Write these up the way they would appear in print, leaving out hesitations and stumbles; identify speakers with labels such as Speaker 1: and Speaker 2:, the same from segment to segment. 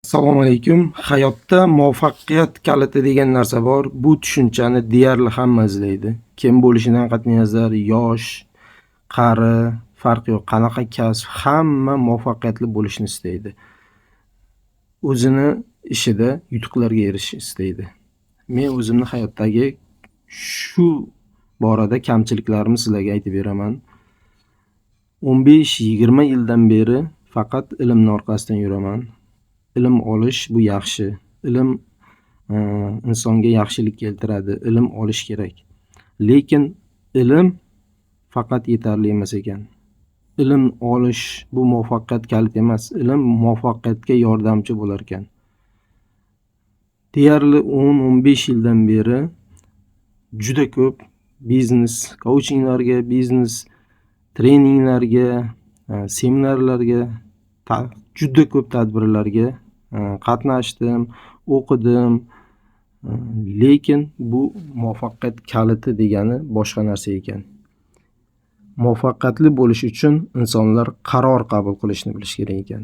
Speaker 1: Assalomu alaykum. Hayotda muvaffaqiyat kaliti degan narsa bor. Bu tushunchani deyarli hamma izlaydi. Kim bo'lishidan qat'iy nazar, yosh, qari, farqi yo'q, qanaqa kasb, hamma muvaffaqiyatli bo'lishni istaydi. O'zini ishida yutuqlarga erishishni istaydi. Men o'zimni hayotdagi shu borada kamchiliklarimni sizlarga aytib beraman. 15-20 yildan beri faqat ilmning orqasidan yuraman. Ilm olish bu yaxshi. Ilm insonga yaxshilik keltiradi. Ilm olish kerak. Lekin ilm faqat yetarli emas ekan. Ilm olish bu muvaffaqiyat kaliti emas. Ilm muvaffaqiyatga yordamchi bo'lar ekan. Deyarli 10-15 yildan beri juda ko'p biznes coachinglarga, biznes treninglarga, seminarlarga, juda ko'p tadbirlarga qatnashdim, o'qidim. Lekin bu muvaffaqiyat kaliti degani boshqa narsa ekan. Muvaffaqiyatli bo'lish uchun insonlar qaror qabul qilishni bilish kerak ekan.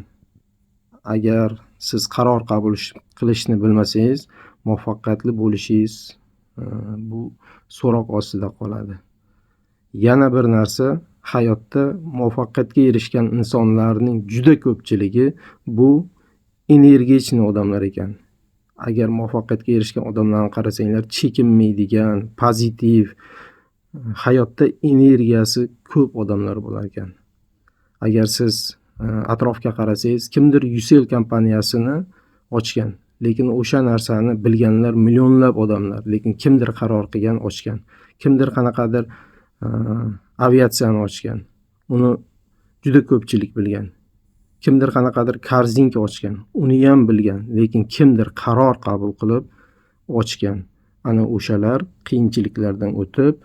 Speaker 1: Agar siz qaror qabul qilishni bilmasangiz, muvaffaqiyatli bo'lishingiz bu so'roq ostida qoladi. Yana bir narsa, hayotda muvaffaqiyatga erishgan insonlarning juda ko'pchiligi bu energichni odamlar ekan. Agar muvaffaqiyatga erishgan odamlarni qarasanglar, chekinmaydigan, pozitiv, hayotda energiyasi ko'p odamlar bo'lar ekan. Agar siz atrofga qarasangiz, kimdir Ucell kompaniyasini ochgan, lekin o'sha narsani bilganlar millionlab odamlar, lekin kimdir qaror qilgan ochgan. Kimdir qanaqadir aviatsiyani ochgan. Uni juda ko'pchilik bilgan. Kimdir qanaqadir korzinka ochgan. Uni ham bilgan, lekin kimdir qaror qabul qilib ochgan. Ana o'shalar qiyinchiliklardan o'tib,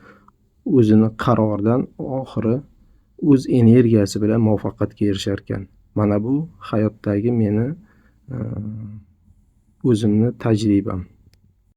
Speaker 1: o'zini qarordan oxiri o'z energiyasi bilan muvaffaqiyatga erishar ekan. Mana bu hayotdagi meni o'zimni tajribam.